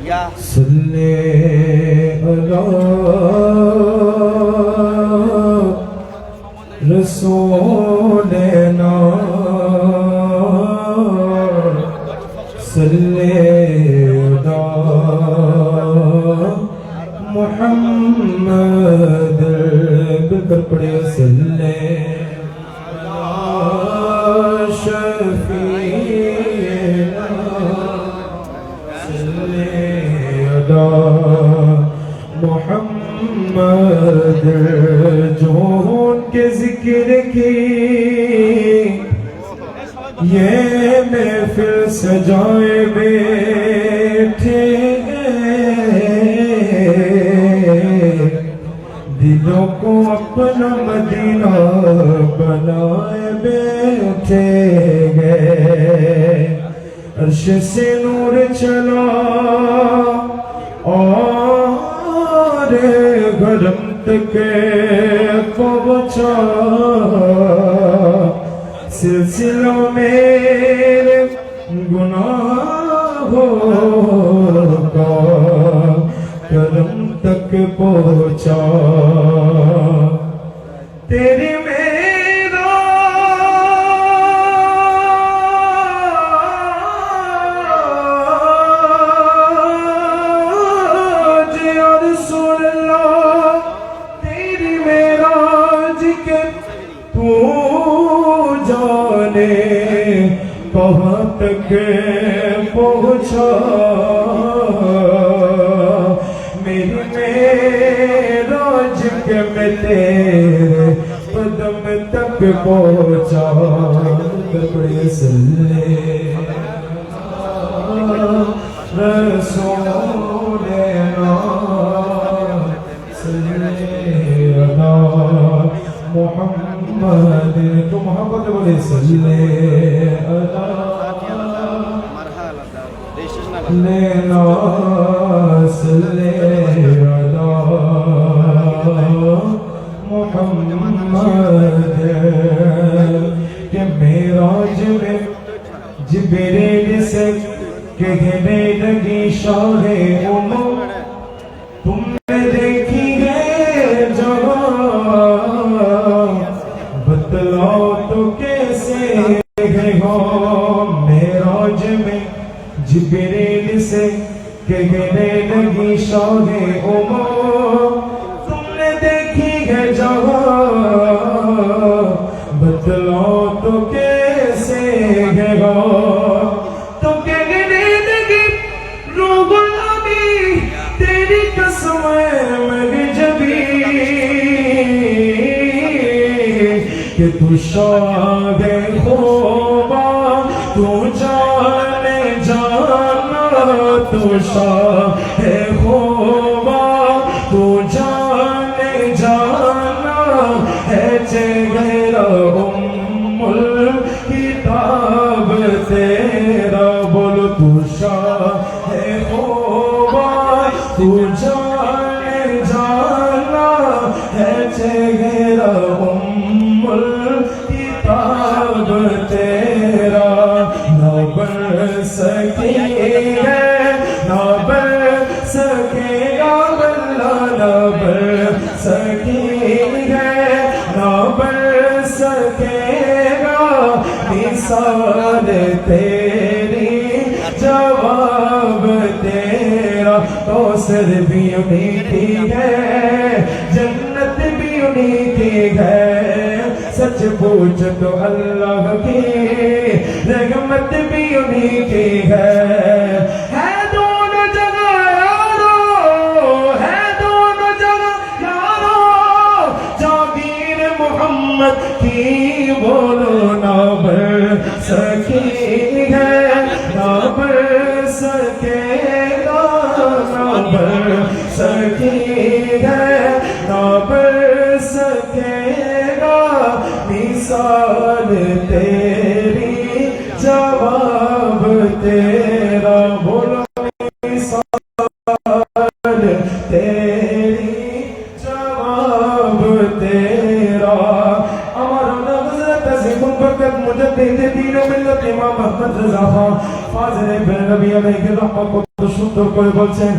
صلی علی رسولنا صلی علی محمد بکر پڑے صلی علی شفیعنا صلی علی محمد جو ان کے ذکر کی یہ محفل سجائے بیٹھے دلوں کو اپنا مدینہ بنائے بیٹھے گئے عرش سے نور چلا اور گرم تک پہنچا سلسلوں میرے گناہوں کا کرم تک پہنچا تیری کہاں تک پہنچا میری معراج کے میں تیرے قدم تک پہنچا بڑے صلی رسولنا صلی علی محمد تو محبت بولے صلی لینا صلی علی محمد کہ معراج میں جبریل سے کہنے لگی شاہ امم تم نے دیکھی ہے جہاں بتلاؤ تو کیسے ہے ہو معراج میں جبریل سے کہنے لگی شاہ امم تم نے دیکھی ہے جہاں بتلاؤ تو کیسے ہے ہو تو کہنے لگی روح الامین تیری قسم میری جبی کہ تو شاہ خوبا تو جانے جانا تو شاہ خوبا تو جانے جانا ہے چہرہ ام الکتاب تیرا بولو تو شاہ خوبا تو جانے جانا ہے چہرہ ام الکتاب تیرا نہ بن سکی ہے نہ بن سکے گا اللہ نہ بن سکی ہے نہ بن سکے گا مثال تیری جواب تیرا کوثر بھی انہی کی ہے جنت بھی انہی کی ہے سچ پوچھ تو اللہ کی رحمت بھی انہی کی ہے دونوں جگہ یارو ہے دونوں جگہ یارو جاگیر محمد کی بولو نہ بڑھ سکی ہے نہ بڑھ سکے گا نہ بڑھ سکی ہے نہ بڑھ سکے گا مثال تیری جواب تیرا بولو مثال تیری جواب تیرا امر حضرت عظیم البرکت مجدد دین و ملت امام احمد رضا خان ফাজরে ইবনে নবী আলাইহির রহমত কত সুন্দর করে বলছেন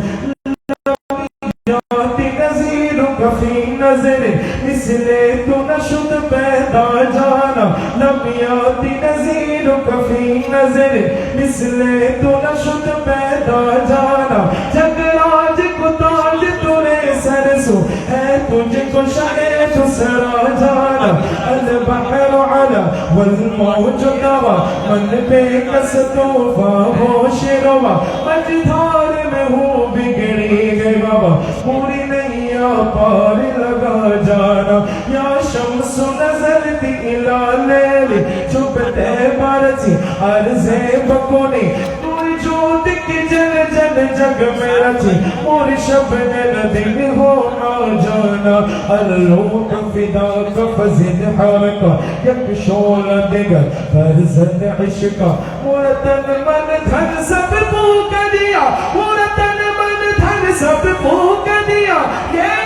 في نظر مثل تو نشد پیدا جانا لم یاتی نظیرک فی نظر مثل تو نشد پیدا جانا جگ راج کو تاج تورے سر سو ہے تجھ کو شاہ تو سرا جانا البحر علا والموج نوا من بے کس توفا ہو شروا مجدھار میں ہوں بگڑی گئی بابا پوری نیا پار لگا جانا یا شمس نظر دی الالیلی چھپتے بارچی عرضے بکونی موری جود کی جل جل جگ میں رچی موری شب نل دل ہونا جانا اللوح فدا کا فزد حرکا یک شول دگر فرزد عشقا مورتن من دھن سب پوک دیا مورتن من دھن سب پوک دیا یہ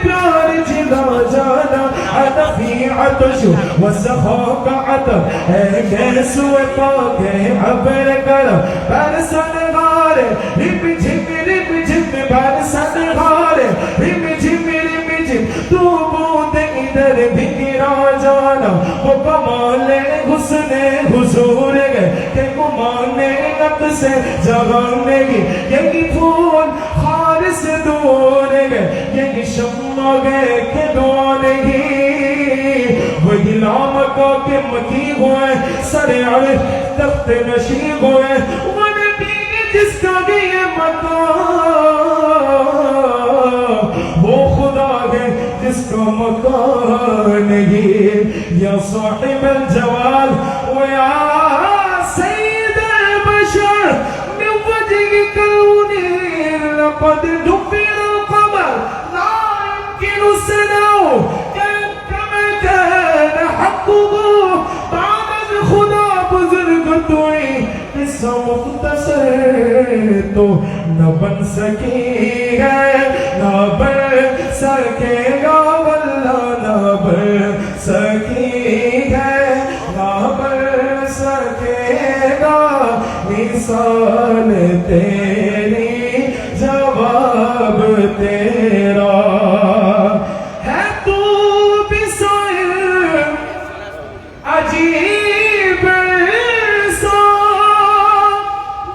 پیار جلا جانا عطفی عطش وسخاک عطف اے گیسو پاک عبر کرم برسن غارے رب جھم برسن غارے رب جھم تو بود ادھر بگرا جانا وہ کمال حسن حضور گئے کہ گمان نفس جگانے گی یہی پھول خالص دور گئے یہی شمع گئے کہ دعانے گی وہی لامکہ کے مکی ہوئے سر عرش تخت نشی ہوئے وہ نبی جس کا گئے مکان وہ خدا گئے جس کا مکان نہیں یا صاحب الجوال ویا سید البشر من وجه کونی لقد دفن القمر لا يمكن سنو كما كان حقه بعد الخدا بزرگ توئی قصہ مختصر تو نہ بن سکی ہے نہ بن سکے گا واللہ نہ بن سکی ہے نہ بن سکے گا مثال تیری جواب تیرا ہے تو بسائر عجیب سا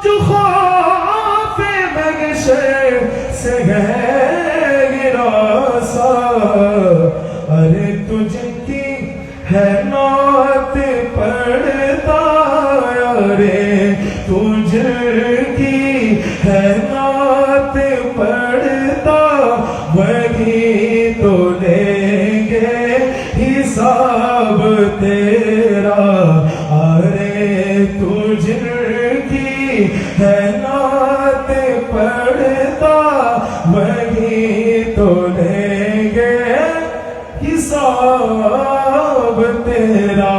جو خوف مگشر سے گرا سا ارے تجھ کی ہے نعت پڑھتا ارے تجھ کی ہے نعت پڑھتا وہی تو لیں گے حساب تیرا ارے تجھ کی ہے نعت پڑھتا وہی تو لیں گے حساب تیرا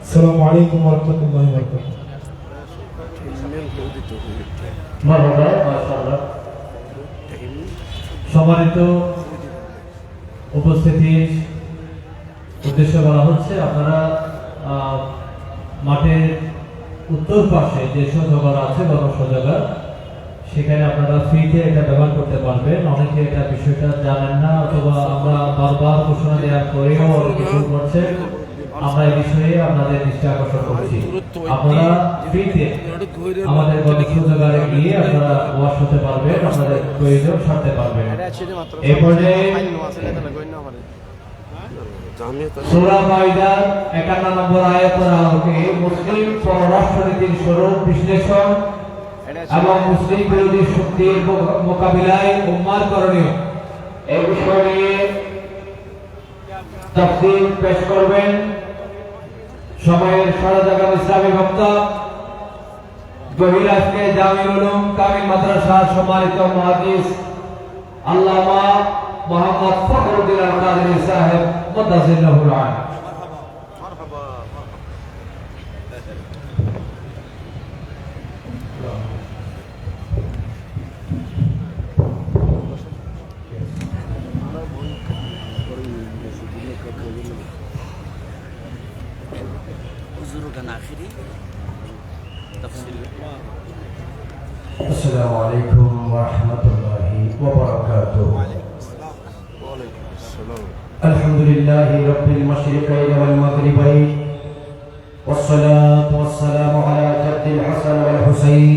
السلام علیکم ورحمۃ اللہ وبرکاتہ মারহাবা মাশাআল্লাহ সম্মানিত উপস্থিতির উদ্দেশ্য বলা হচ্ছে আপনারা মাঠের উত্তর পাশে যে শৌচাগার আছে বড় শৌচাগার সেখানে আপনারা ফ্রিতে এটা ব্যবহার করতে পারবেন অনেকে এটা বিষয়টা জানেন না অথবা আমরা বারবার ঘোষণা দেওয়ার পরেও অনেকে ভুল করছে আমরা এই বিষয়ে আপনাদের দৃষ্টি আকর্ষণ করছি আপনারা ফ্রিতে আমাদের শৌচাগারে গিয়ে আপনারা ওয়াশ হতে পারবেন আপনাদের প্রয়োজন সারতে পারবেন এই পর্যায়ে সূরা মাইদার 51 নম্বর আয়াতের আলোকে মুসলিম পররাষ্ট্রনীতির স্বরূপ বিশ্লেষণ এবং মুসলিম বিরোধী শক্তির মোকাবিলায় উম্মার করণীয় এই বিষয় নিয়ে তাফসীর পেশ করবেন সময়ের সরজাগাম ইসলামী বক্তা গহিরাজকে জামিউল উলুম কামিল মাদ্রাসার সম্মানিত মুহাদ্দিস আল্লামা মোহাম্মদ ফখরুদ্দিন আল কাদেরী সাহেব মুদাজ্জিল্লাহুল আন السلام عليكم ورحمة الله وبركاته. الحمد لله رب المشرقين والمغربين، والصلاة والسلام على جد الحسن والحسين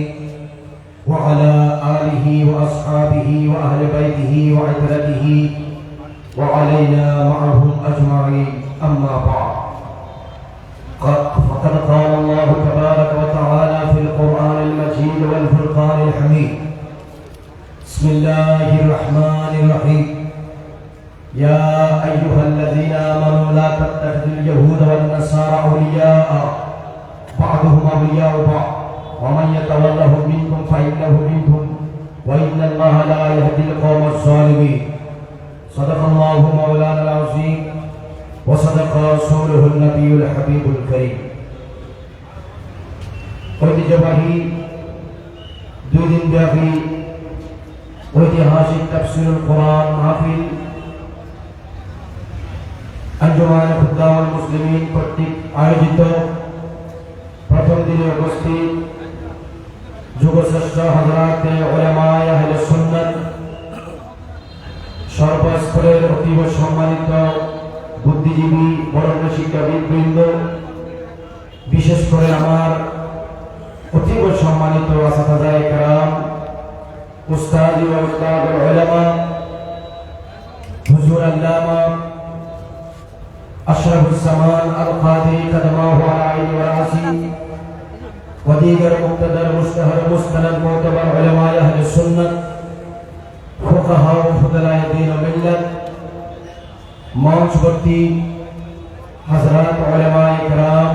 وعلى آله وأصحابه وأهل بيته وعترته وعلينا معهم أجمعين. أما بعد، فقد قال الله تبارك وتعالى في القرآن المجيد والفرقان الحميد: بسم الله الرحمن الرحيم. يا أيها الذين آمنوا لا تتخذوا اليهود والنصارى أولياء بعضهم أولياء بعض ومن يتولهم منكم فإنه منهم وإن الله لا يهدي القوم الظالمين. صدق الله مولانا العظيم وصدق رسوله النبي الحبيب الكريم. ঐতিহ্যবাহী দুই দিন ব্যাপী ঐতিহাসিক তাফসীরুল কোরআন মাহফিল আঞ্জুমান খুদ্দামুল মুসলিমিন কর্তৃক আয়োজিত প্রথম দিনে উপস্থিত যুগশ্রেষ্ঠ হযরতে উলামায়ে আহলে সুন্নাত, সর্বস্তরের অতীব সম্মানিত বুদ্ধিজীবী বরেণ্য শিক্ষাবিদবৃন্দ, বিশেষ করে আমার অতীব সম্মানিত আসাতাজায়ে কেরাম, উস্তাদ ও উস্তাদুল উলামা হুজুর আল্লামা আশরাফুস সামান আল কাদি কাদামাহু আলা আইনি ওয়া রাসি ওয়া দীগার মুক্তাদার মুস্তাহার মুস্তানাদ মুতাবার উলামায়ে আহলে সুন্নাত, ফুকাহা ও ফুদালায়ে দ্বীন ও মিল্লাত, মঞ্চবর্তী হযরত উলামায়ে কেরাম,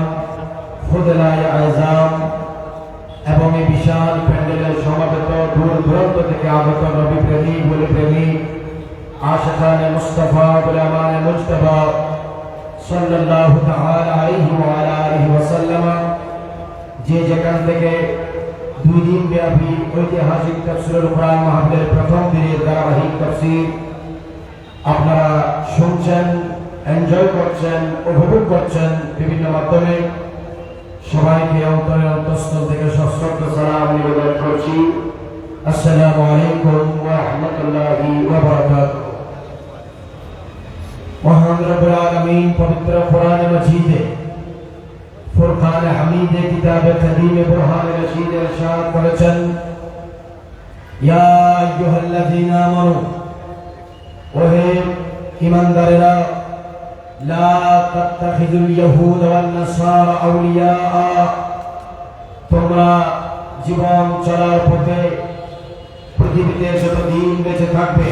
ফুদালায়ে আযম এবং এই বিশাল প্যান্ডেলের সমাবেত দূর দূরান্ত থেকে আগত নবী প্রেমিক, ওলি প্রেমিক, আশিকানে মুস্তাফা, উলামায়ে মুজতাবা সাল্লাল্লাহু তাআলা আলাইহি ওয়া আলা আলিহি ওয়া সাল্লাম, যে যেখান থেকে দুই দিন ব্যাপী ঐতিহাসিক তাফসীরুল কোরআন মাহফিলের প্রথম দিনের ধারাবাহিক তাফসীর আপনারা শুনছেন, এনজয় করছেন, উপভোগ করছেন বিভিন্ন মাধ্যমে, সবাইকে অন্তরে অন্তঃস্থল থেকে সশ্রদ্ধ সালাম নিবেদন করছি। আসসালামু আলাইকুম ওয়া রাহমাতুল্লাহি ওয়া বারাকাতুহু। মহান রব্বুল আলামিন পবিত্র কোরআন মাজিদে ফুরকান হামিদে কিতাবে কারীমে বুরহানে রশিদে ইরশাদ করেছেন: ইয়া আইয়ুহাল্লাযীনা আমানু, ওহে ঈমানদারেরা, লা তাত্তাখিযুল ইয়াহুদ ওয়ান নাসারা আউলিয়া, তোমরা জীবন চলার পথে পৃথিবীতে যতদিন বেঁচে থাকবে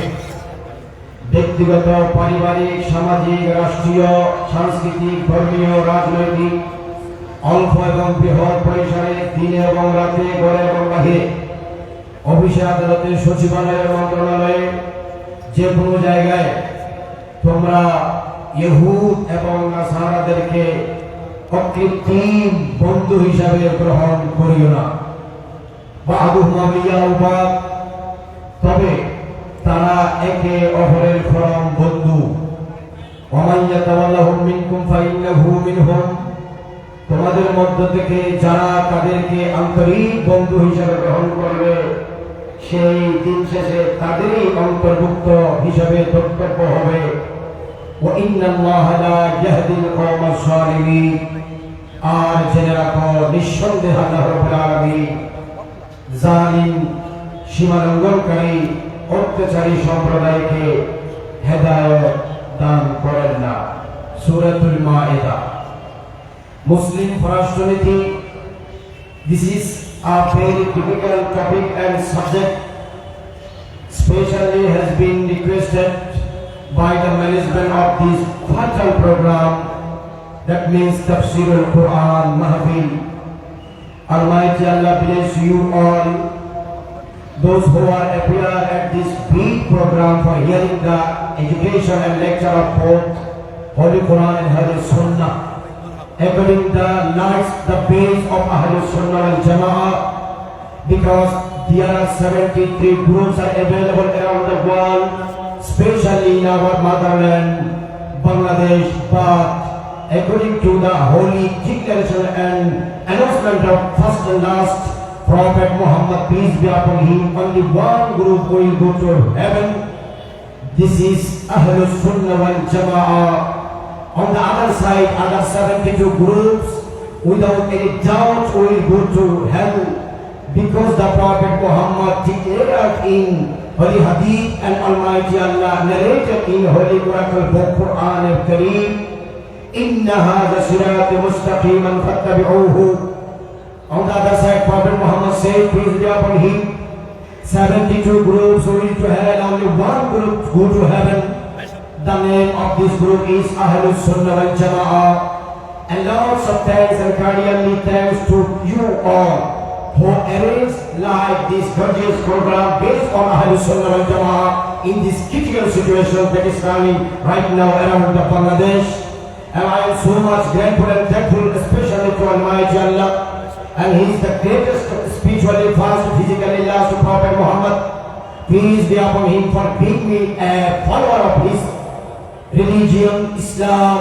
ব্যক্তিগত, পারিবারিক, সামাজিক, রাষ্ট্রীয়, সাংস্কৃতিক, ধর্মীয়, রাজনৈতিক, অল্প এবং বৃহৎ পরিসরে, দিনে এবং রাতে, ঘরে এবং বাহিরে, অফিসে, আদালতে, সচিবালয়ে, মন্ত্রণালয়ে, যে কোনো জায়গায় তোমরা ইহুদ এবং নাসারাদেরকে অকৃত্রিম বন্ধু হিসাবে গ্রহণ করিও না। বা'দুহুম আউলিয়াউ বা'দ, তবে তারা একে অপরের পরম বন্ধু। ওয়া মান ইয়াতাওয়াল্লাহুম মিনকুম ফাইন্নাহু মিনহুম, তোমাদের মধ্য থেকে যারা তাদেরকে আন্তরিক বন্ধু হিসাবে গ্রহণ করবে সেই দিন শেষে তাদেরই অন্তর্ভুক্ত হিসাবে ধর্তব্য হবে। ওয়া ইন্নাল্লাহা লা ইয়াহদিল কওমাজ যালিমিন, আর জেনে রাখো নিঃসন্দেহে আল্লাহ রাব্বুল আলামিন জালিম, সীমালঙ্ঘনকারী, অত্যাচারী সম্প্রদায়কে হেদায়েত দান করেন না। সূরাতুল মাইদা। মুসলিম পররাষ্ট্রনীতি, this is a very difficult topic and subject, specially has been requested by the management of this vital program, that means Tafsirul Quran Mahfil. Almighty Allah bless you all, those who are appear at this big program for hearing the education and lecture of both Holy Quran and Hadith Sunnah, according the lights, the base of Ahlus Sunnah wal Jama'ah, because there are 73 groups are available around the world, especially in our motherland, Bangladesh, but according to the holy declaration and announcement of first and last Prophet Muhammad, peace be upon him, only one group will go to heaven. This is Ahlus Sunnah wal Jama'ah. On the other side, other 72 groups, without any doubt, will go to hell, because the Prophet Muhammad declared in Holy Hadith and Almighty Allah narrated in Holy Miracle Book Quran al-Kareem, Inna hadha sirat mustaqiman fattabi'uhu. On the other side, Prophet Muhammad said, peace be upon him, 72 groups will to hell, only one group go to heaven. The name of this group is Ahlus Sunnah wal Jama'ah. And lots of thanks and cordially thanks to you all who arranged like this gorgeous program based on Ahlus Sunnah wal Jama'ah in this critical situation that is running right now around the Bangladesh. And I am so much grateful and thankful, especially to Almighty Allah. And He is the greatest spiritually fast, physically last to Prophet Muhammad. Peace be upon him for being me a follower of his religion, Islam,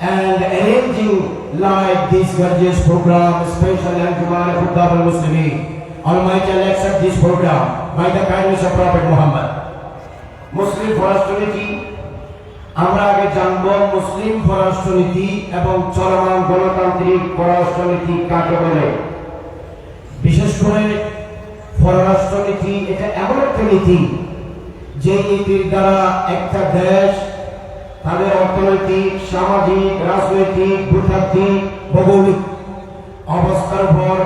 and arranging like this gorgeous program, special and Jumana Khuddam al-Muslimin. Almighty Allah accept this program by the kindness of Prophet Muhammad. Muslim পররাষ্ট্রনীতি আমরা আগে জানব মুসলিম পররাষ্ট্রনীতি এবং চলমান গণতান্ত্রিক পররাষ্ট্রনীতি কাকে বলে। বিশেষ করে পররাষ্ট্রনীতি এটা এমন একটা নীতি যে নীতির দ্বারা একটা দেশ তাদের অর্থনৈতিক, সামাজিক, রাজনৈতিক, ভূতাত্ত্বিক, ভৌগোলিক অবস্থার উপর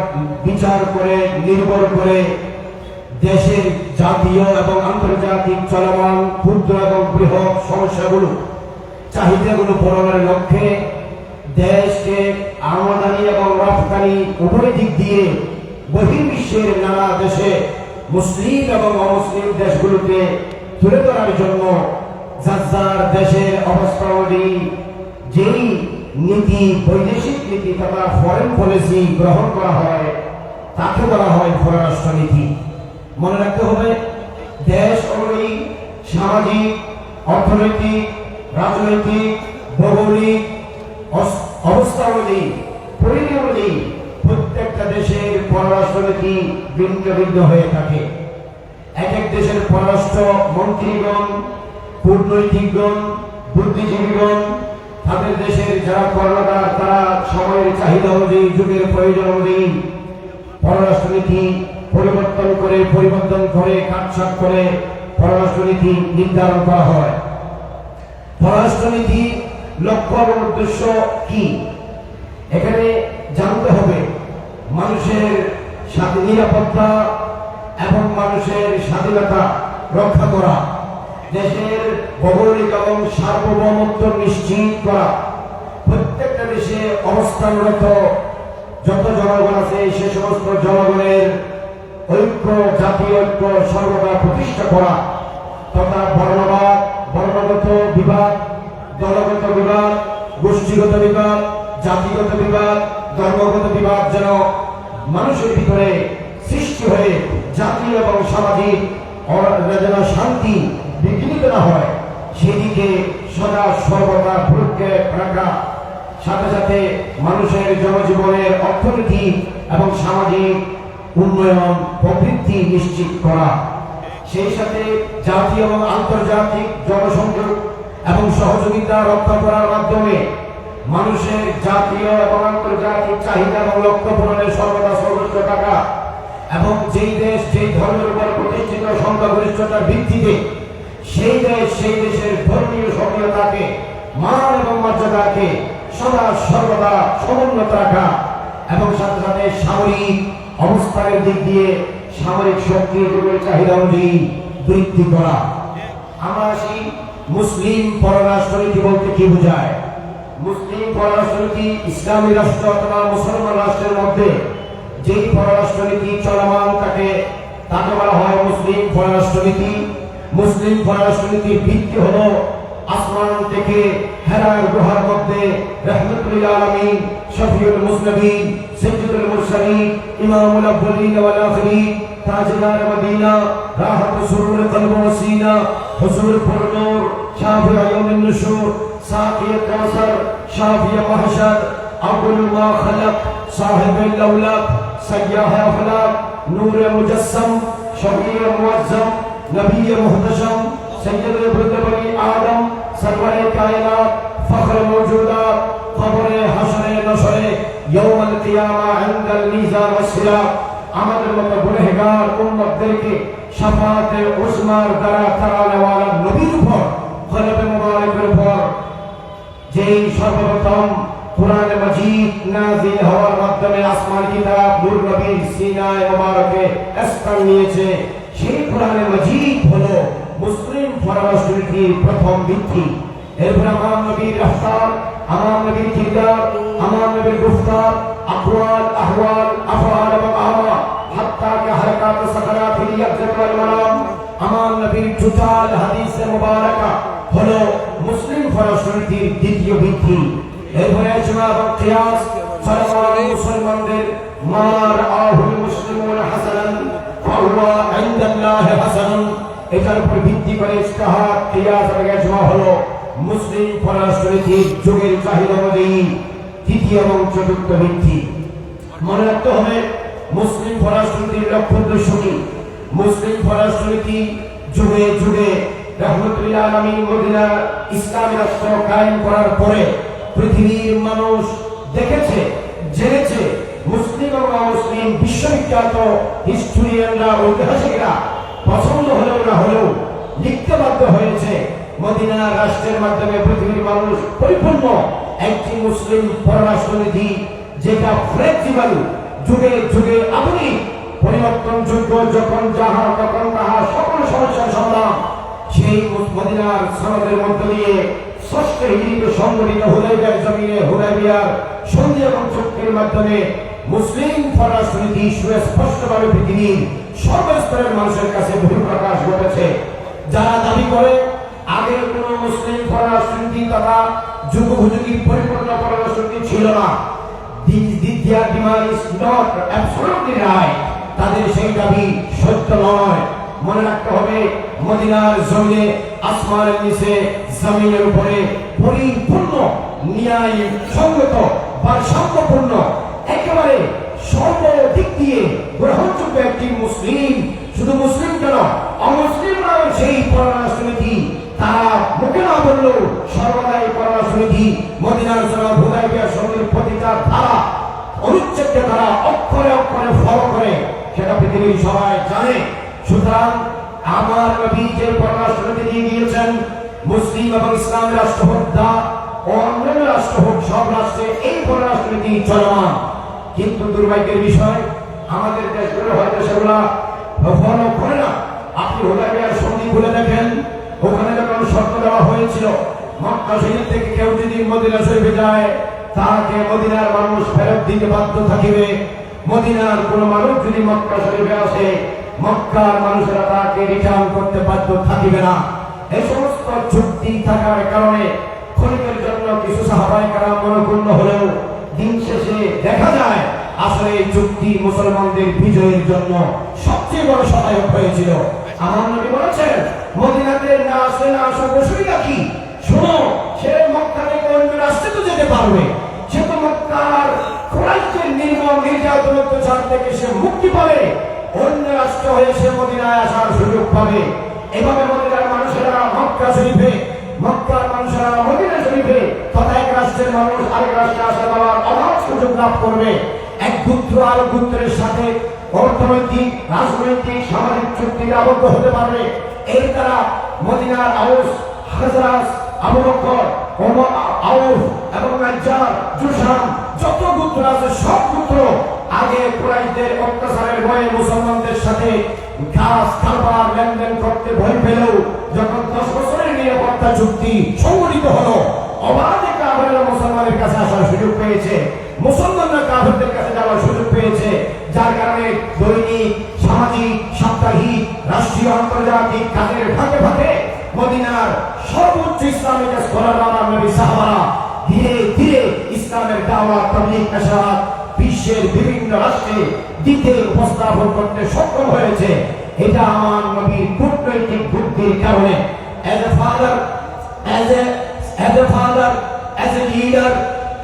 বিচার করে নির্ভর করে দেশের জাতীয় এবং আন্তর্জাতিক চলমান ক্ষুদ্র এবং বৃহৎ সমস্যাগুলো, চাহিদাগুলো পূরণের লক্ষ্যে দেশকে আমদানি এবং রপ্তানি উভয় দিক দিয়ে বহির্বিশ্বের নানা দেশে মুসলিম এবং অমুসলিম দেশগুলোকে তুলে ধরার জন্য যার দেশের অবস্থা অনুযায়ী যেই নীতি, বৈদেশিক নীতি তথা ফরেন পলিসি গ্রহণ করা হয় তাকে বলা হয় পররাষ্ট্রনীতি। মনে রাখতে হবে, দেশ অনুযায়ী সামাজিক, অর্থনৈতিক, রাজনৈতিক, ভৌগোলিক অবস্থা অনুযায়ী, পরিধি অনুযায়ী প্রত্যেকটা দেশের পররাষ্ট্রনীতি ভিন্ন ভিন্ন হয়ে থাকে। এক এক দেশের পররাষ্ট্র মন্ত্রীগণ, কূটনৈতিকগণ, বুদ্ধিজীবীগণ তাদের দেশের যারা কর্ণধার তারা সময়ের চাহিদা অনুযায়ী, যুগের প্রয়োজন অনুযায়ী পররাষ্ট্রনীতি পরিবর্তন করে কাটছাট করে পররাষ্ট্রনীতি নির্ধারণ করা হয়। পররাষ্ট্রনীতি লক্ষ্য এবং উদ্দেশ্য কি এখানে জানতে হবে। মানুষের নিরাপত্তা এবং মানুষের স্বাধীনতা রক্ষা করা, দেশের ভৌগোলিক এবং সার্বভৌমত্ব নিশ্চিত করা, প্রত্যেকটা দেশে অবস্থানরত যত জনগণ আছে সে সমস্ত জনগণের ঐক্য, জাতীয় ঐক্য সর্বদা প্রতিষ্ঠা করা তথা বর্ণবাদ, বর্ণগত বিবাদ, দলগত বিবাদ, গোষ্ঠীগত বিবাদ, জাতিগত বিবাদ, ধর্মগত বিবাদ যেন মানুষের ভিতরে সৃষ্টি হয়ে জাতীয় এবং সামাজিক যেন শান্তি বিঘ্নিত না হয় সেদিকে সদা সর্বদা ভ্রুক্ষেপ রাখা, সাথে সাথে মানুষের জনজীবনের অর্থনীতি এবং সামাজিক উন্নয়ন প্রবৃদ্ধি নিশ্চিত করা, সেই সাথে জাতীয় এবং আন্তর্জাতিক জনসংযোগ এবং সহযোগিতা রক্ষা করার মাধ্যমে মানুষের জাতীয় এবং আন্তর্জাতিক চাহিদা এবং লক্ষ্য পূরণের সর্বদা সর্বোচ্চ টাকা এবং যেই দেশ যেই ধর্মের উপর প্রতিষ্ঠিত সংখ্যাগরিষ্ঠতার ভিত্তিতে সেই দেশের ধর্মীয় সক্রিয়তাকে, মান এবং মর্যাদাকে সদা সর্বদা সমুন্নত রাখা এবং সাথে সাথে সামরিক অবস্থানের দিক দিয়ে সামরিক শক্তির চাহিদা অনুযায়ী বৃদ্ধি করা। আমরা আসি মুসলিম পররাষ্ট্রনীতি বলতে কি বোঝায়। মুসলিম পররাষ্ট্রনীতি ইসলামী রাষ্ট্র অথবা মুসলমান রাষ্ট্রের মধ্যে যেই পররাষ্ট্রনীতি চলমান তাকে বলা হয় মুসলিম পররাষ্ট্রনীতি। মুসলিম পররাষ্ট্রনীতির ভিত্তি হলো আসমান থেকে হেরার গুহার মধ্যে রহমতুল আলামিন, শফিউল মুসলিমিন, সাইয়্যিদুল মুরসালিন, ইমামুল আউয়ালিন ওয়াল আখিরিন, তাজদার মদিনা, রাহত সুরুর কলব ওয়া সিনা, হুজুর পুরনূর, শাফিউ ইয়াউমিন নুশুর, साक़ी कौसर, शाफ़ी महशर, अबुल मा खलक, साहिब लौलक, सय्याह अफलाक, नूर मुजस्सम, शफीर मुअज़्ज़म, नबी मुहतशम, सय्यद बनी आदम, सरवर कायनात, फख्र मौजूदात, क़ब्र हश्र नशर, यौमल क़ियामा इंदल मीज़ान व सिरात। আমাদের মতো গুনাহগার উম্মতদেরকে শাফাআতে উজমার দ্বারা তারাওয়ালা নবীর উপর কলবে মুবারকের উপর যেই সর্বপ্রথম কুরআন মাজিদ নাযিল হওয়ার মাধ্যমে আসমান কিতাব নূর নবীর সিনায় মুবারকে স্থান নিয়েছে, সেই কুরআন মাজিদ হলো মুসলিম পররাষ্ট্রনীতির প্রথম ভিত্তি। এরপর আমার নবীর রফতার, আমার নবীর কিরদার, আমার নবীর গুফতার, আকওয়াল, আহওয়াল, আফআল এবং আওয়া হাত্তা কে হারাকাত সাকারাত ইয়াকজাত ওয়াল মারাম, আমার নবীর টোটাল হাদিসে মুবারাকা হলো মুসলিম পররাষ্ট্রনীতির দ্বিতীয় ভিত্তি। এরপরে ইজমা এবং কিয়াস ফরমান মুসলমানদের মার আহুল মুসলিমুন হাসানান ফাহুয়া ইনদাল্লাহি হাসানান, এটার উপর ভিত্তি করে ইজতিহাদ, কিয়াস এবং ইজমা হলো মুসলিম পররাষ্ট্রনীতির যুগের চাহিদা অনুযায়ী তৃতীয় এবং চতুর্থ ভিত্তি। মনে রাখতে হবে মুসলিম পররাষ্ট্রনীতির লক্ষ্য উদ্দেশ্য কি। মুসলিম পররাষ্ট্রনীতি যুগে যুগে রহমতুল্লাহ আলামিন মদিনা ইসলামী রাষ্ট্র কায়েম করার পরে পৃথিবীর মানুষ দেখেছে, জেনেছে, মুসলিম এবং অমুসলিম বিশ্ববিখ্যাত হিস্টোরিয়ানরা, ঐতিহাসিকরা পছন্দ হলেও না হলেও লিখতে বাধ্য হয়েছে মদিনা রাষ্ট্রের মাধ্যমে পৃথিবীর মানুষ পরিপূর্ণ একটি মুসলিম পররাষ্ট্রনীতি যেটা ফ্লেক্সিবল, যুগে যুগে আধুনিক, পরিবর্তনযোগ্য, যখন যাহা তখন তাহা সকল সমস্যার সমাধান সেই মদিনার সনদের মধ্য দিয়ে ষষ্ঠ হিজরিতে সংগঠিত হুদায়বিয়ার জমিনে হুদায়বিয়ার সন্ধি এবং চুক্তির মাধ্যমে মুসলিম পররাষ্ট্রনীতি সুস্পষ্টভাবে পৃথিবীর সর্বস্তরের মানুষের কাছে বহিঃপ্রকাশ ঘটেছে। যারা দাবি করে আগের কোন মুসলিম পররাষ্ট্রনীতি তথা যুগোপযোগী পরিপূর্ণ পররাষ্ট্রনীতি ছিল না, their demand is not absolutely right, তাদের সেই দাবি সত্য নয়। মনে রাখতে হবে মদিনার জমিনে, আসমানের নিচে, জমিনের উপরে পরিপূর্ণ ন্যায় সঙ্গত ভারসাম্যপূর্ণ একেবারে সর্বদিক দিয়ে গ্রহণযোগ্য একটি মুসলিম, শুধু মুসলিম কেন অমুসলিমরাও সেই পররাষ্ট্রনীতি তারা মুখে না বললেও সর্বদাই পররাষ্ট্রনীতি মদিনার জনাব হুদায়বিয়া সন্ধির প্রতিটা ধারা অনুচ্ছেদকে তারা অক্ষরে অক্ষরে ফলো করে, সেটা পৃথিবীর সবাই জানে। সুতরাং আমার নবী যে পররাষ্ট্রনীতি দিয়ে গিয়েছেন, মুসলিম এবং ইসলামী রাষ্ট্র হোক ও অন্যান্য রাষ্ট্র হোক, সব রাষ্ট্রে এই পররাষ্ট্রনীতি চলমান। কিন্তু দুর্ভাগ্যের বিষয় আমাদের দেশগুলো হয়তো সেগুলা ফলো করে না। আপনি হুদায়বিয়ার সন্ধি খুলে দেখেন, ওখানে যখন শর্ত দেওয়া হয়েছিল মক্কা শরীফ থেকে কেউ যদি মদিনা শরীফে যায় তাকে মদিনার মানুষ ফেরত দিতে বাধ্য থাকিবে, মদিনার কোন মানুষ যদি মক্কা শরীফে আসে মক্কার মানুষেরা তাকে রিটার্ন করতে বাধ্য থাকিবে না। এই সমস্ত চুক্তি থাকার কারণে ক্ষণিকের জন্য কিছু সাহাবায়ে কেরাম মনোক্ষুণ্ণ হলেও দিন শেষে দেখা যায় আসলে এই চুক্তি মুসলমানদের বিজয়ের জন্য সবচেয়ে বড় সহায়ক হয়েছিল। আমার নবী বলেছেন মদিনাতে না আসলে না আসা অসুবিধা কি, শোনো সে মক্কা থেকে অন্য রাষ্ট্রে তো যেতে পারবে, সে তো মক্কার কুরাইশদের নির্মম নির্যাতন অত্যাচার থেকে সে মুক্তি পাবে, অন্য রাষ্ট্র হয়ে সে মদিনায় আসার সুযোগ পাবে। এভাবে মদিনার মানুষেরা মক্কা শরীফে, মক্কার মানুষেরা মদিনা শরীফে তথা এক রাষ্ট্রের মানুষ আরেক রাষ্ট্রে আসা যাওয়ার অবাধ সুযোগ লাভ করবে। এক গোত্র আর গোত্রের সাথে অর্থনৈতিক, রাজনৈতিক, সামাজিক চুক্তিতে আবদ্ধ হতে পারবে। এর দ্বারা মদিনার আউস, খাজরাজ, আবু বকর, ওমর, আউফ এবং নাজ্জার, জুশাম যত গোত্র আছে সব গোত্র আগে কুরাইশদের অত্যাচারের ভয়ে মুসলমানদের সাথে কাজ কারবার লেনদেন করতে ভয় পেলেও যখন 10 বছরের নিরাপত্তা চুক্তি সংগঠিত হলো, অবাধে কাফেররা মুসলমানদের কাছে আসার সুযোগ পেয়েছে, মুসলমানরা কাফেরদের কাছে যাওয়ার সুযোগ পেয়েছে, যার কারণে দৈনিক, সামাজিক, সাপ্তাহিক, রাষ্ট্রীয়, আন্তর্জাতিক কাজের ফাঁকে ফাঁকে মদিনার সর্বোচ্চ ইসলামিক স্কলাররা, নবী সাহাবারা ধীরে ধীরে ইসলামের দাওয়াত, তাবলীগ, ইরশাদ বিশ্বের বিভিন্ন রাষ্ট্রে দিতে উপস্থাপন করতে সক্ষম হয়েছে। এটা আমার নবীর কূটনৈতিক বুদ্ধির কারণে। as a father, as a as a father, as a leader,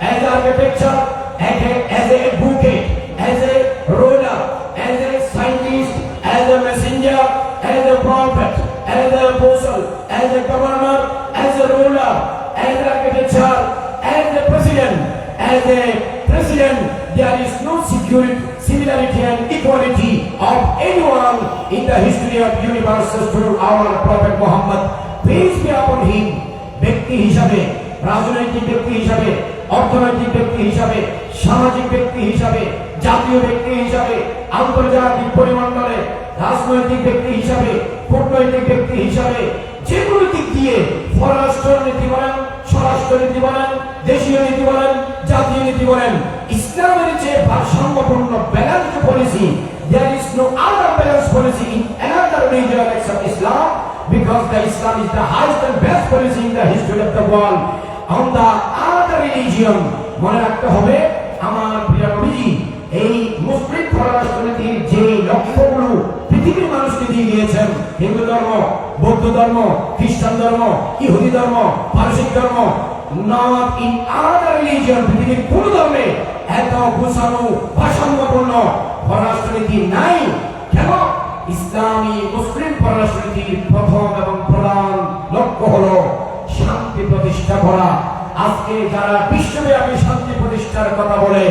as architecture, as a advocate, as a ruler, as a scientist, as a messenger, as a prophet, as an apostle, as a governor, as a ruler, as an architecture, as a president, there is no security, similarity and equality of anyone in the history of universes to our Prophet Muhammad. Peace be upon him. ব্যক্তি হিসাবে, রাজনৈতিক ব্যক্তি হিসাবে, অর্থনৈতিক ব্যক্তি হিসাবে, সামাজিক ব্যক্তি হিসাবে, জাতীয় ব্যক্তি হিসাবে, আন্তর্জাতিক পরিমণ্ডলে রাজনৈতিক ব্যক্তি হিসাবে, কূটনৈতিক ব্যক্তি হিসাবে, যে কোনো দিক দিয়ে পররাষ্ট্র নীতি বলেন, স্বরাষ্ট্র নীতি বলেন, দেশীয় নীতি বলেন, জাতীয় নীতি বলেন, ইসলামের যে ভারসাম্যপূর্ণ balanced policy, there is no other balanced policy in another religion except Islam, because the Islam is the highest and best policy in the history of the world. On the other religion, মনে রাখতে হবে আমার প্রিয় নবীজি এই মুসলিম পররাষ্ট্রনীতির যে লক্ষ্যগুলো পৃথিবীর মানুষকে দিয়ে গিয়েছেন, হিন্দু ধর্ম, বৌদ্ধ ধর্ম, খ্রিস্টান ধর্ম, ইহুদি ধর্ম, পারসিক ধর্ম, not in other religion, পৃথিবীর কোন ধর্মে এত গোছানো ভারসাম্যপূর্ণ পররাষ্ট্রনীতি নাই। কেন? ইসলামী মুসলিম পররাষ্ট্রনীতির প্রথম এবং প্রধান লক্ষ্য হলো শান্তি প্রতিষ্ঠা করা। আজকে যারা বিশ্বব্যাপী শান্তি প্রতিষ্ঠার কথা বলে,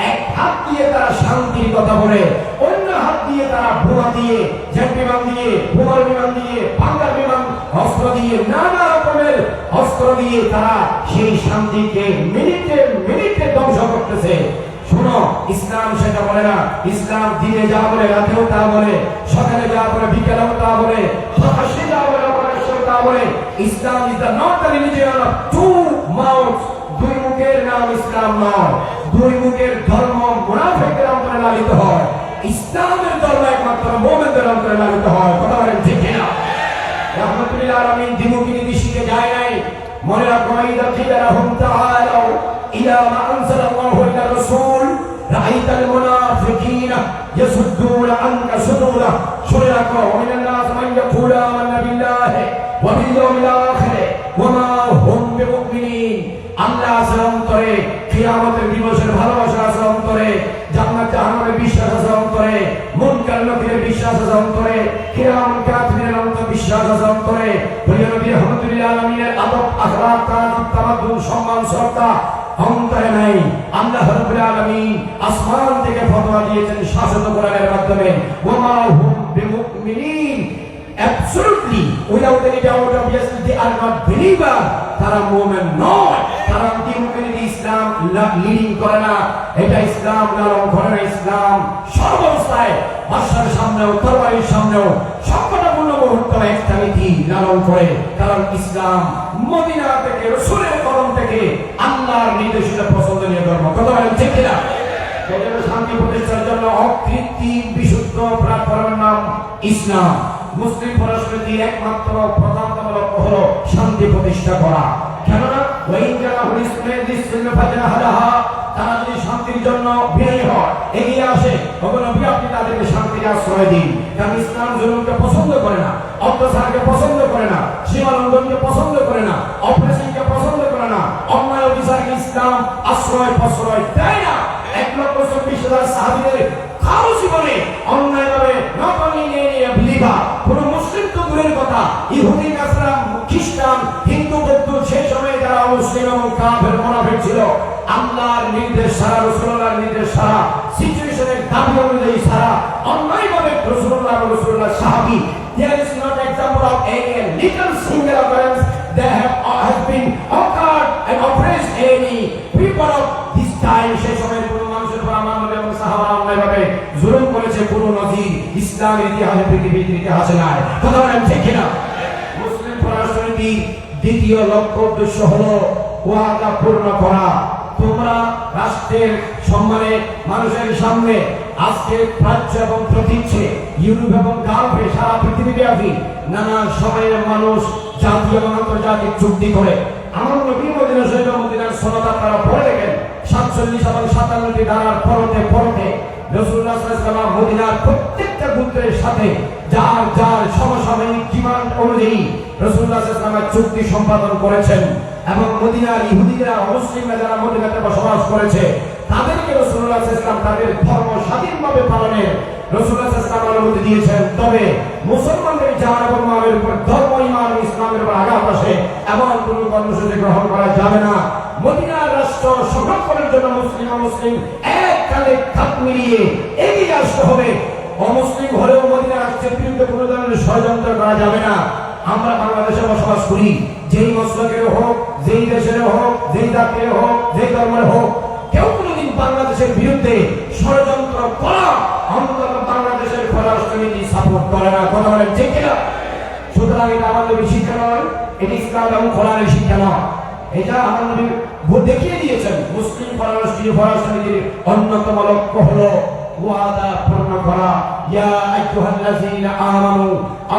এক হাত দিয়ে তারা শান্তির কথা বলে, অন্য হাত দিয়ে তারা বোমা দিয়ে, জেট বিমান দিয়ে, বোমার বিমান দিয়ে, পাঙ্গার বিমান অস্ত্র দিয়ে, নানা রকমের অস্ত্র দিয়ে তারা সেই শান্তিকে মিনিটে মিনিটে ধ্বংস করতেছে। শোনো, ইসলাম সেটা বলে না। ইসলাম দিনে যা বলে রাতেও তা বলে, সকালে যা বলে বিকেলেও তা বলে, সকালে যা বলে অপরাষ্ট্রেও তা বলে। Islam is the not the religion of two mouths. দুই মুখের নাম ইসলাম নয়। দুই মুখের ধর্ম মুনাফিকদের অন্তরে লালিত হয়। ইসলামের ধর্ম একমাত্র মুমিনদের অন্তরে লালিত হয়। কথা বলেন ঠিক কিনা? রাহমাতুল্লিল আলামিন দ্বিমুখী নীতি শিখে যায় নাই। মনে রাখো, ইদা কিলা লাহুম তাআলাউ ইলা মা আনজালাল্লাহু ইলা রাসূল রাআইতাল মুনাফিকিনা ইয়াসুদ্দুনা আনকা সুদুরা। শুনে রাখো, মিনান নাস মান ইয়াকুলু আমান্না বিল্লাহি ওয়া বিল ইয়াউমিল আখির ওয়া মা হুম বিমুমিনিন। আল্লাহ আছে অন্তরে, কিয়ামতের দিবসের ভালোবাসা আছে অন্তরে, জান্নাত জাহান্নামের বিশ্বাস আছে অন্তরে, মুনকার নাকিরের বিশ্বাস আছে অন্তরে, কিরাম কাতিবের অন্তরে বিশ্বাস আছে অন্তরে। প্রিয় নবী রাহমাতুল্লিল আলামিনের আদব, আখলাক, তাআদুব, তামাদ্দুন, সম্মান, শ্রদ্ধা অন্তরে নাই। আল্লাহ রাব্বুল আলামিন আসমান থেকে ফতোয়া দিয়েছেন শাসন কোরআনের মাধ্যমে, ওয়া মা হুম বিমুমিনিন। Absolutely, without any doubt, obviously they are not believer. তারা মুমিন নয়। তারা দ্বিমুখী ইসলাম লিডিং করে না। এটা ইসলাম লালন করে না। ইসলাম সর্বাবস্থায় বাদশার সামনেও, তরবারির সামনেও, সংকটপূর্ণ মুহূর্তে একটা নীতি লালন করে। কারণ ইসলাম মদিনা থেকে, রাসূলের কলম থেকে আল্লাহর নির্দেশিত পছন্দনীয় ধর্ম। কথা বলেন ঠিক কিনা? শান্তি প্রতিষ্ঠার জন্য অকৃত্রিম বিশুদ্ধ প্ল্যাটফর্মের নাম ইসলাম। মুসলিম পররাষ্ট্রনীতির একমাত্র প্রধানতম লক্ষ্য হলো শান্তি প্রতিষ্ঠা করা। কেননা তারা যদি শান্তির জন্য বিনয়ী হয়, এগিয়ে আসে, নবী আপনি তাদেরকে শান্তির আশ্রয় দিন। কারণ ইসলাম জুলুমকে পছন্দ করে না, অত্যাচারকে পছন্দ করে না, সীমালঙ্ঘনকে পছন্দ করে না, অপারেশনকে পছন্দ করে না, অন্যায় অবিচারকে ইসলাম আশ্রয় প্রশ্রয় দেয় না। 1,40,000 সাহাবীদের কারো জীবনে অন্যায়ভাবে কোন মুসলিম তো দূরের কথা, ইহুদি, নাসরা, খ্রিস্টান, হিন্দু, বৌদ্ধ, সেই সময় যারা মুসলিম এবং কাফের মুনাফিক ছিল, আল্লাহর নির্দেশ ছাড়া, রাসূলুল্লাহর নির্দেশ ছাড়া, সিচুয়েশনের দাবি অনুযায়ী ছাড়া অন্যায়ভাবে রাসূলুল্লাহ এবং রাসূলুল্লাহর সাহাবী, there is not example of any little single occurrence that has been occurred and oppressed any people of this time. সেই সময়ের কোন মানুষের উপর আমার নবী এবং সাহাবারা অন্যায়ভাবে জুলুম করেছে কোন নজির ইসলামের ইতিহাসে, পৃথিবীর ইতিহাসে নাই। কথা বলেন ঠিক কিনা? মুসলিম পররাষ্ট্রনীতির দ্বিতীয় লক্ষ্য উদ্দেশ্য হলো ওয়াদা পূর্ণ করা। তোমরা রাষ্ট্রের সম্মানে মানুষের সামনে আজকে প্রাচ্য এবং প্রতীচ্যে, ইউরোপ এবং গালফে, সারা পৃথিবীব্যাপী নানা সময়ের মানুষ জাতীয় এবং আন্তর্জাতিক চুক্তি করে। আমার নবী মদিনা শরীফ, মদিনার সনদ আপনারা পড়ে দেখেন, 47 এবং 57টি ধারার পরতে পরতে রাসূলুল্লাহ সাল্লাল্লাহু আলাইহি ওয়াসাল্লাম মদিনার প্রত্যেকটা গোত্রের সাথে যার যার সমসাময়িক ডিমান্ড অনুযায়ী রাসূলুল্লাহ সাল্লাল্লাহু আলাইহি ওয়াসাল্লাম চুক্তি সম্পাদন করেছেন এবং মদিনার ইহুদিরা মুসলিমরা যারা মদিনাতে বসবাস করেছে তাদেরকে রাসূলুল্লাহ সাল্লাল্লাহু আলাইহি ওয়াসাল্লাম তাদের ধর্ম স্বাধীনভাবে পালনের রাসূলুল্লাহ সাল্লাল্লাহু আলাইহি ওয়াসাল্লাম অনুমতি দিয়েছেন। তবে মুসলমানদের জান এবং মালের উপর ধর্ম ঈমান ইসলামের উপর আঘাত আসে এমন কোনো কর্মসূচি গ্রহণ করা যাবে না। মদিনার রাষ্ট্র সংরক্ষণের জন্য মুসলিম এক কালে কাঁধ মিলিয়ে এগিয়ে আসতে হবে। অমুসলিম হলেও মদিনা রাষ্ট্রের বিরুদ্ধে কোনো ধরনের ষড়যন্ত্র করা যাবে না। আমরা বাংলাদেশে বসবাস করি, যেই মসলকের হোক, যেই দেশের হোক, যেই জাতির হোক, যেই ধর্মের হোক, কেউ কোনোদিন বাংলাদেশের বিরুদ্ধে ষড়যন্ত্র করা অন্তত বাংলাদেশের পররাষ্ট্রনীতি সাপোর্ট করে না। কথা বলেন ঠিক কিনা? সুতরাং এটা আমার নবীর শিক্ষা নয়, এটি ইসলাম এবং কোরআনের শিক্ষা নয়। এটা আমার নবী দেখিয়ে দিয়েছেন। মুসলিম পররাষ্ট্রনীতির অন্যতম লক্ষ্য হলো ওয়াদা পূর্ণ করা। ইয়া আইয়ুহাল্লাযীনা আমানু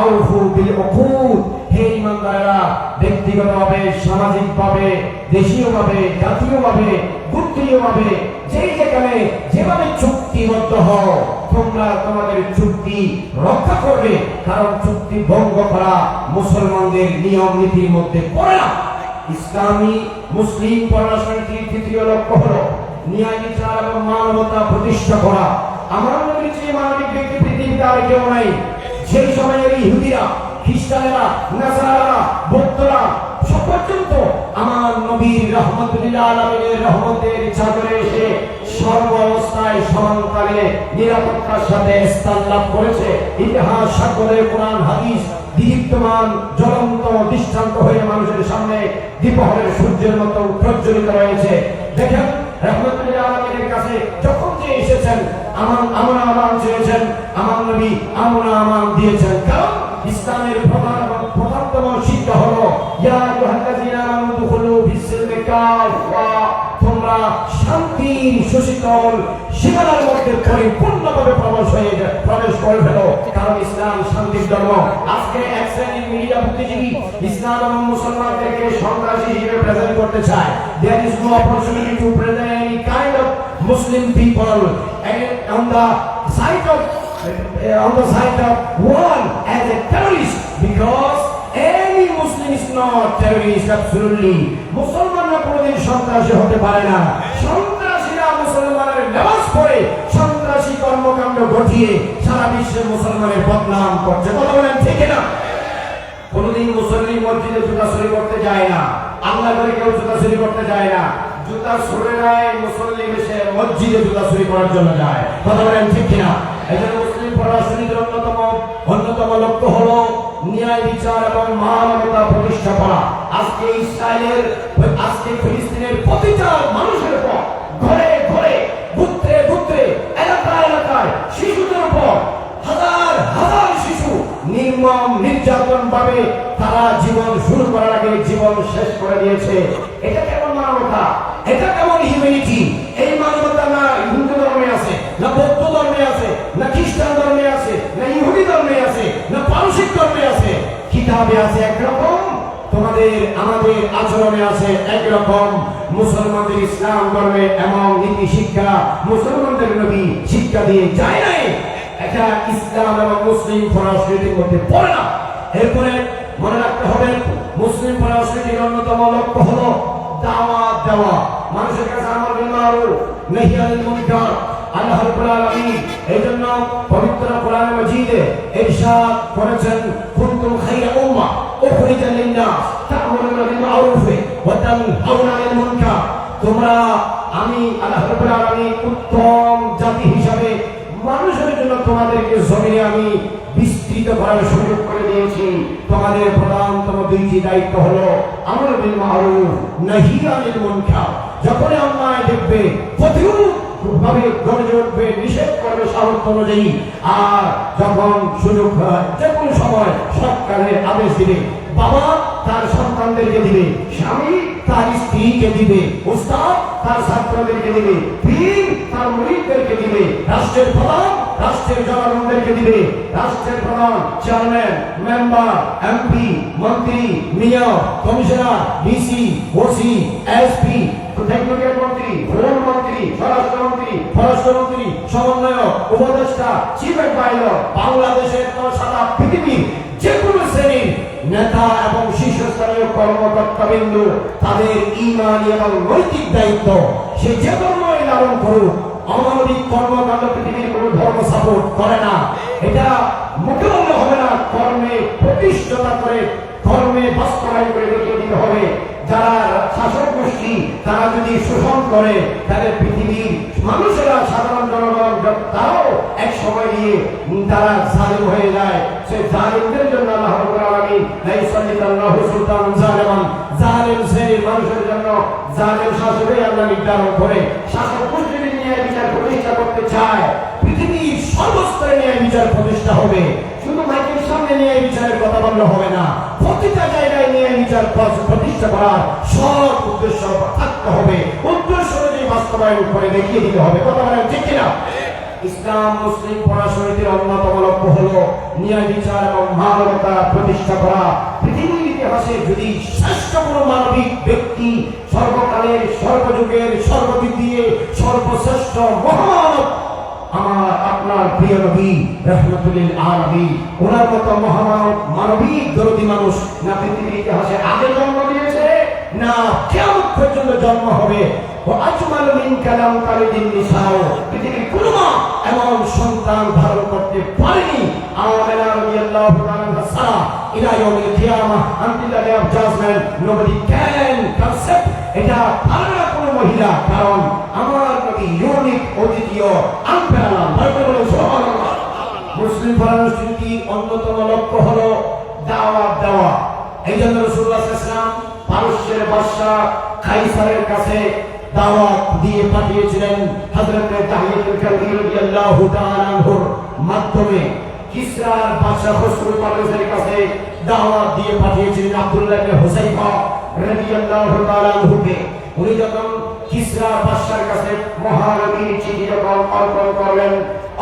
আউফু বিল উকুদ, হে ঈমানদারেরা ব্যক্তিগতভাবে, সামাজিকভাবে, দেশীয়ভাবে, জাতীয়ভাবে, গোত্রীয়ভাবে যেই যেখানে যেভাবে চুক্তিবদ্ধ হও তোমরা তোমাদের চুক্তি রক্ষা করবে, কারণ চুক্তি ভঙ্গ করা মুসলমানদের নিয়ম নীতির মধ্যে পড়ে না। ইসলামী মুসলিম পররাষ্ট্রনীতির তৃতীয় লক্ষ্য হলো ন্যায় বিচার এবং মানবতা প্রতিষ্ঠা করা। আমার নবীর চেয়ে মানবিক ব্যক্তি পৃথিবীতে আর কেউ নাই। সেই সময়ের ইহুদিরা, খ্রিস্টানেরা, নাসারারা, বৌদ্ধরা সব পর্যন্ত আমার নবীর রহমতুল্লিল আলামিনের রহমতের চাদরে এসে সর্ব অবস্থায় সমানতালে নিরাপত্তার সাথে স্থান লাভ করেছে। ইতিহাস সাক্ষ্য, কোরআন হাদিস দীপ্তমান জ্বলন্ত দৃষ্টান্ত হয়ে মানুষের সামনে দ্বীপহরের সূর্যের মতো প্রজ্বলিত রয়েছে। দেখেন, রহমতুল্লিল আলামিনের কাছে যখন যে এসেছেন আমান চেয়েছেন, আমার নবী আমান দিয়েছেন। কারণ ইসলামের প্রধানতম শিক্ষা হলো ইয়া আইয়ুহাল্লাযীনা আমানু দুখুলু ফিস-সিলমি কাফা, তোমরা শান্তির সুশীতল সীমানার মধ্যে পরিপূর্ণভাবে প্রবেশ করে ফেলো, কারণ ইসলাম শান্তির ধর্ম। আজকে এক শ্রেণীর মিডিয়া বুদ্ধিজীবী ইসলাম এবং মুসলমানদেরকে সন্ত্রাসী হিসেবে প্রেজেন্ট করতে চায়। There is no opportunity to present any kind of Muslim people on the side of one as a terrorist, because any Muslim is not terrorist. Absolutely, মুসলমানরা কোনোদিন সন্ত্রাসী হতে পারে না। সন্ত্রাসীরা মুসলমানের লেবাস পরে সন্ত্রাসী কর্মকাণ্ড ঘটিয়ে সারা বিশ্বের মুসলমানের বদনাম করছে। কথা বলেন ঠিক না? কোনোদিন মুসল্লি মসজিদে জুতা চুরি করতে যায় না, আল্লাহ করে কেউ জুতা চুরি করতে যায় না। জুতা চুরি নাই, মুসল্লি এসে মসজিদে জুতা চুরি করার জন্য যায়। কথা বলেন ঠিক কিনা? এই জন্য মুসলিম পররাষ্ট্রনীতির অন্যতম লক্ষ্য হলো ন্যায় বিচার এবং মানবতা প্রতিষ্ঠা করা। আজকে ফিলিস্তিনের প্রতিটা মানুষের উপর, ঘরে ঘরে, গুত্রে এলাকায় শিশুদের উপর হাজার হাজার শিশু নির্মম নির্যাতন ভাবে তারা জীবন শুরু করার আগে জীবন শেষ করে দিয়েছে। এটা কেমন মানবতা? এটা কেমন হিউম্যানিটি? এই মানবতা না হিন্দু ধর্মে আছে, না বৌদ্ধ ধর্মে আছে, না খ্রিস্টান ধর্মে আছে, না ইহুদি ধর্মে আছে, না পারসিক ধর্মে আছে। কিতাবে আছে একরকম, তোমাদের আমাদের আচরণে আছে একরকম। মুসলমানদের ইসলাম ধর্মে এমন নীতি শিক্ষা মুসলমানদের নবী শিক্ষা দিয়ে যায় নাই। এটা ইসলাম এবং মুসলিম পররাষ্ট্রনীতির মধ্যে পড়ে না। এরপরে মনে রাখতে হবে, মুসলিম পররাষ্ট্রনীতির অন্যতম লক্ষ্য হলো দাওয়াত দেওয়া, মানুষের কাছে আমর বিল মারুফ নাহি আনিল মুনকার। আল্লাহ রাব্বুল আলামিন এইজন্য পবিত্র কোরআন মাজিদে ইরশাদ করেছেন, কুনতুম খায়রা উম্মাহ উখরিজাত লিন-নাস তা'মুরুনা বিল মারুফ ওয়া তানহাউনা আনিল মুনকার। তোমরা, আমি আল্লাহ রাব্বুল আলামিন উত্তম জাতি হিসাবে মানুষের জন্য তোমাদেরকে জমিনে আমি বিস্তৃত করার সুযোগ করে দিয়েছি। তোমাদের প্রধানতম দুইটি দায়িত্ব হলো আমর বিল মারুফ নাহি আনিল মুনকার। যখন অন্যায় দেখবে প্রতিরোধ ভাবে গড়ে উঠবে, নিষেধ করবে সামর্থ্য অনুযায়ী। আর যখন সুযোগ হয়, যে কোনো সময় সরকারের আদেশ দিবে। বাবা তার সন্তানদেরকে দিবে, স্বামী তার স্ত্রীকে দিবে, উস্তাদ তার ছাত্রদেরকে দিবে, পীর তার মুরিদদেরকে দিবে, রাষ্ট্রের প্রধান রাষ্ট্রের জনগণদেরকে দিবে। রাষ্ট্রের প্রধান, চেয়ারম্যান, মেম্বার, এমপি, মন্ত্রী, mayor, commissioner, DC, OC, SP, technical মন্ত্রী, প্রধানমন্ত্রী, স্বরাষ্ট্রমন্ত্রী, সমন্বয়ক, উপদেষ্টা, চিফ অ্যাডভাইজার, বাংলাদেশের সারা পৃথিবীর যে কোনো শ্রেণীর নেতা এবং শীর্ষস্থানীয় কর্মকর্তাবৃন্দ তাদের ঈমানী এবং নৈতিক দায়িত্ব সে যে ধর্মই লালন করুক। অমানবিক কর্মকাণ্ড পৃথিবীর কোন ধর্ম সাপোর্ট করে না। এটা মুখে বললে হবে না, কর্মে প্রতিষ্ঠাতা করে কর্মে বাস্তবায়ন করে দেখিয়ে দিতে হবে। যারা শাসক গোষ্ঠী তারা যদি শোষণ করে তাহলে পৃথিবীর মানুষেরা সাধারণ জনগণ তারাও এক সময় দিয়ে তারা জালিম হয়ে যায়। সেই জালিমদের জন্য আল্লাহ রাব্বুল আলামিন লা ইউসাল্লিতাল্লাহু সুলতানান জালিমান, জালিম শ্রেণীর মানুষের জন্য জালিম শাসকই আল্লাহ নির্ধারণ করে। শাসক গোষ্ঠী যদি ন্যায় বিচার প্রতিষ্ঠা করতে চায় পৃথিবীর সর্বস্তরে ন্যায় বিচার প্রতিষ্ঠা হবে। শুধু মাইকের সামনে ন্যায় বিচারের কথা বললে হবে না, প্রতিটা জায়গায় ন্যায় বিচার প্রতিষ্ঠা করার সব উদ্দেশ্য থাকতে হবে। উদ্দেশ্য অনুযায়ী বাস্তবায়ন করে দেখিয়ে দিতে হবে। কথা বলেন ঠিক কিনা? ইসলাম মুসলিম পরাশরীতির অন্যতম লক্ষ্য হলো ন্যায় বিচার এবং মানবতা প্রতিষ্ঠা করা। পৃথিবীর ইতিহাসে যদি শ্রেষ্ঠ কোনো মানবিক ব্যক্তি সর্বকালের সর্বযুগের সর্বদিক দিয়ে সর্বশ্রেষ্ঠ মহান আমার আপনার প্রিয় নবী রাহমাতুল লিল আলামিন, ওনার মতো মহামানব মানবিক দরদি মানুষ না পৃথিবীর ইতিহাসে আগে জন্ম দিয়েছে না কিয়ামত পর্যন্ত জন্ম হবে। ওয়া আজমাল মিন কালাম কালিদিন নিসাও, পৃথিবীর কোনো মা এমন সন্তান ধারণ করতে পারেনি। আমেনা রাদিয়াল্লাহু তাআলা সারা ইলা ইয়াউমিল কিয়ামাহ until the day of judgement nobody can concept. এটা পারে না কোনো মহিলা, কারণ আমার নবী ইউনিক, অদ্বিতীয়, আনপ্যারালাল। সুবহানাল্লাহ। মুসলিম পরাশরীতির অন্যতম লক্ষ্য হলো দাওয়াত দেওয়া। এই জন্য রাসূলুল্লাহ সাল্লাল্লাহু আলাইহি ওয়াসাল্লাম পারস্যের বাদশা কাইসারের কাছে দাওয়াত দিয়ে পাঠিয়েছিলেন। হযরত তাহিয়াতুল কালবি রাদিয়াল্লাহু তাআলা আনহুর মাধ্যমে কিসরার বাদশা খসরু পারভেজের কাছে দাওয়াত দিয়ে পাঠিয়েছিলেন আব্দুল্লাহ ইবনে হুযাইফা রাদিয়াল্লাহু তাআলা আনহুকে। উনি যখন কিসরার বাদশার কাছে মহানবীর চিঠি যখন অর্পণ করলেন,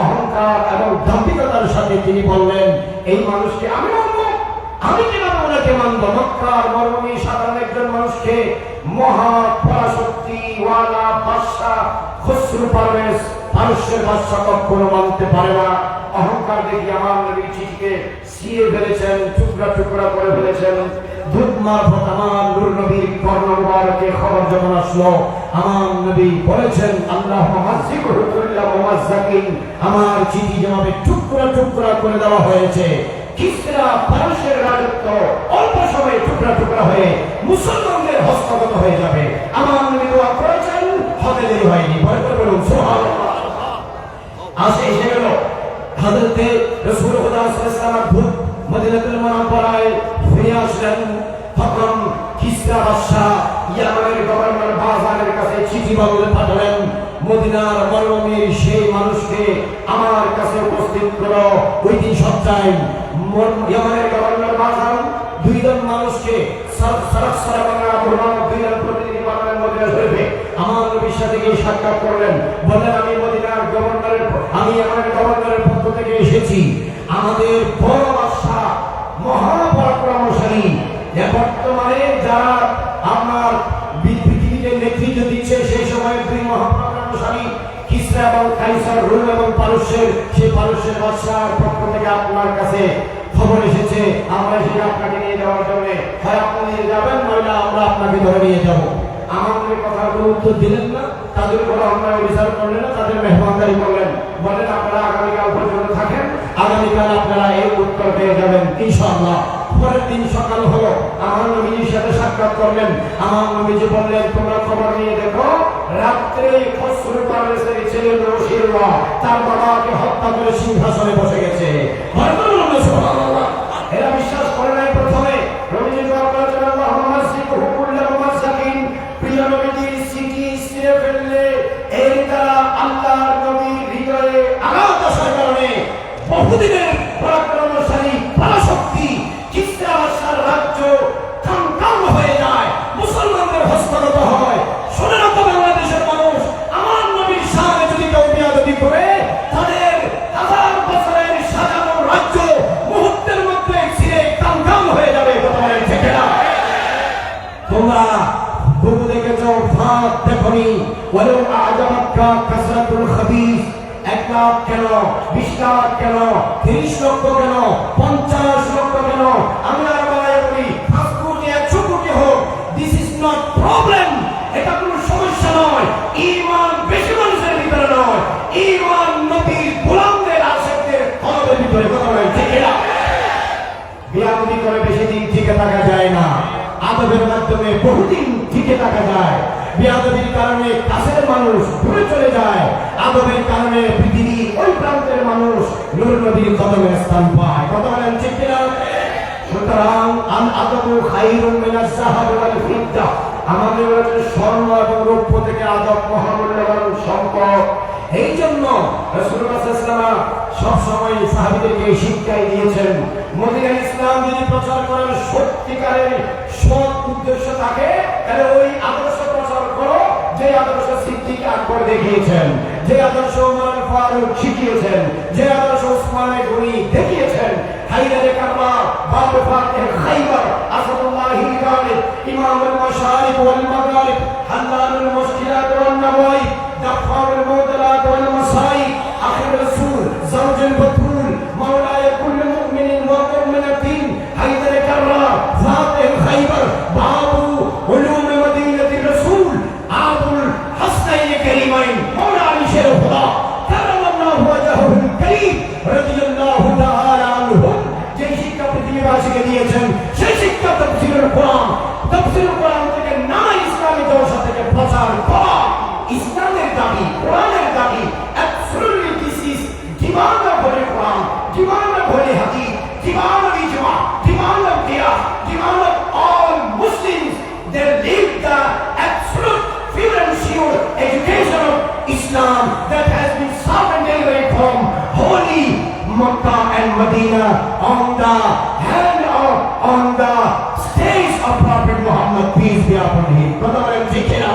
অহংকার এবং দাম্ভিকতার সাথে তিনি বললেন, এই মানুষকে আমি মানব, আমি কিভাবে ওনাকে মানব? মক্কার মরুভূমি সাধারণ একজন মানুষকে মহা পরাশক্তি ওয়ালা বাদশা খসরু পারভেজ পারস্যের বাদশা কখনো মানতে পারে না। অহংকার দেখি আমার নবীর চিঠিকে ছিঁড়ে ফেলেছেন, টুকরা টুকরা করে ফেলেছেন। দূত মারফত আমার নূর নবীর কর্ণ মুবারকে খবর যখন আসলো, আমার নবী বলেছেন আল্লাহ মুমাজ্জিকুহু কুল্লা মুমাজ্জাকিন, আমার চিঠি যেভাবে টুকরা টুকরা করে দেওয়া হয়েছে, কিসরা পারস্যের রাজত্ব অল্প সময়ে টুকরা টুকরা হয়ে মুসলমানদের হস্তগত হয়ে যাবে। আমার নবী দোয়া করেছেন, হতে দেরি হয়নি। বলুন সুবহানাল্লাহ। আসে এসে গেল হযরতে রাসূলুল্লাহ সাল্লাল্লাহু আলাইহি ওয়াসাল্লাম মদিনাতুল মুনাওয়ারায় ফিরে আসলেন। তখন কিসরা বাদশা ইয়ামানের গভর্নর বাজারের কাছে চিঠি বদলে পাঠালেন, মদিনার মরুভূমির সেই মানুষকে আমার কাছে উপস্থিত করো। ওই দিন সপ্তাহে ইয়ামানের গভর্নর বাজার দুইজন মানুষকে প্রতিনিধি বানালেন মদিনা শরীফে। আমার নবীর সাথে গিয়ে সাক্ষাৎ করলেন, বললেন আমি মদিনার গভর্নরের, আমি আমাদের গভর্নরের পক্ষ থেকে এসেছি। আমাদের বড় বাদশা মহাপরাক্রমশালী, বর্তমানে যারা আপনার পৃথিবীতে নেতৃত্ব দিচ্ছে সেই সময়ের দুই মহাপরাক্রমশালী কিসরা এবং কাইসার, রোম এবং পারস্যের, সেই পারস্যের বাদশার পক্ষ থেকে আপনার কাছে খবর এসেছে। আমরা সেটা আপনাকে নিয়ে যাওয়ার জন্য, হয় আপনি নিয়ে যাবেন নইলে আমরা আপনাকে ধরে নিয়ে যাব। আমাদের কথা কোনো উত্তর দিলেন না, তাদের উপর অন্যায় বিচার করলেন না, তাদের মেহমানদারি করলেন। বলেন আপনারা আগামীকাল পর্যন্ত থাকেন, আগামীকাল আপনারা এই উত্তর পেয়ে যাবেন ইনশাআল্লাহ। পরের দিন সকাল হলো, আমার নবীর সাথে সাক্ষাৎ করলেন। আমার নবীজি বললেন, তোমরা খবর নিয়ে দেখো, রাত্রে খসরু পারভেজের ছেলে রশিদুল্লাহ তার বাবাকে হত্যা করে সিংহাসনে বসে গেছে। সুবহানাল্লাহ। এরা বিশ্বাস করে নাই প্রথমে। নবীজি বলেছেন আল্লাহুম্মা মাসিকুহু কুল্লা মুমাসসাকিন, প্রিয় নবীজির চিঠি ছিঁড়ে ফেললে এর দ্বারা আল্লাহর নবীর হৃদয়ে আঘাত আসার কারণে বহুদিনের পরাক্রমশালী পরাশক্তি কিসরা বাদশার রাজ্য কাঙ্কাল হয়ে যায়, মুসলমানদের হস্তগত হয়। শুনে রাখো বাংলাদেশের মানুষ, আমার নবীর সামনে যদি কেউ বেয়াদবি করে তাদের হাজার বছরের সাজানো রাজ্য মুহূর্তের মধ্যে ছিঁড়ে কাঙ্কাল হয়ে যাবে। কথা বলেন ঠিক না? তোমরা বহু দেখেছ, ভাত দেখনি। ওয়ালাউ আ'জাবাতকা কাসরাতুল খাবিস, এক লাখ কেন, 20 লাখ কেন, 30 লক্ষ কেন, 50 লক্ষ কেন? আমি আর বলি 5 কোটি 100 কোটি হোক, দিস ইজ নট প্রবলেম। এটা কোনো সমস্যা নয়। ঈমান বেশি মানুষের ভিতরে নয়, ঈমান নবীর গোলামদের আশেকদের কলবের ভিতরে। কথা বলেন ঠিক না? বিয়াদবি করে বেশি দিন টিকে থাকা যায় না, আদবের মাধ্যমে বহুদিন টিকে থাকা যায়। বিয়াদবির কারণে কাছের মানুষ দূরে চলে যায়, আদবের কারণে পৃথিবীর ওই প্রান্তের মানুষ নূর নবীর কদমে স্থান পায়। কথা বলেন ঠিক না? সুতরাং আল আদবু খায়রুম মিনাজ যাহাবি ওয়াল ফিদ্দা। আমাদের স্বর্ণ এবং রৌপ্য থেকে আদব মহামূল্যবান সম্পদ। এই জন্য রাসূলুল্লাহ সাল্লাল্লাহু আলাইহি ওয়াসাল্লাম সব সময় সাহাবীদেরকে শিক্ষাই দিয়েছেন, মদিনার ইসলাম যদি প্রচার করার সত্যিকারের সৎ উদ্দেশ্য থাকে, তাহলে ওই আদর্শ প্রচার করো যে আদর্শ সিদ্দিক আকবর দেখিয়েছেন, যে আদর্শ ওমর ফারুক শিখিয়েছেন, যে আদর্শ উসমান গনি দেখিয়েছেন। হায়দারে কারবার, বাবু ফাতিহ খাইবার, আসাদুল্লাহি গালিব, ইমামুল মাশারিক ওয়াল মাগারিব, হাল্লালুল মুশকিলাত ওয়ান নওয়াইব, দাফারুল মুদলাত ওয়াল মাসাইব, আখির রাসূল, জাওজুল বাতুল, মাওলায়ে কুল্লি মুমিনিন ওয়া মুমিনাতিন। হায়দারে কারবার, ফাতিহ খাইবার, বাবু উলুম মদিনাতির রাসূল, আবুল হাসনাইন কারীমাইন, মাওলা আলী শের খুদা কারামাল্লাহু ওয়াজহুল কারীম রাদিয়াল্লাহু তাআলা আনহু, যে শিক্ষা পৃথিবীবাসীকে দিয়েছেন, সেই শিক্ষা তাফসীরুল কোরআন, তাফসীরুল কোরআন থেকে না ইসলামী দর্শন থেকে প্রচার করা ইসলামের দাবি, কোরআনের দাবি। Absolutely this is demand of holy Quran, demand of holy hadith, demand of ইজমা, ডিমান্ড অফ কিয়াস, demand of all Muslims. They live the absolute pure and sure education of Islam that has been sought and delivered from holy Makkah and Medina on the hand of, on the stage of Prophet Muhammad, peace be upon him. কথা বলেন ঠিক না?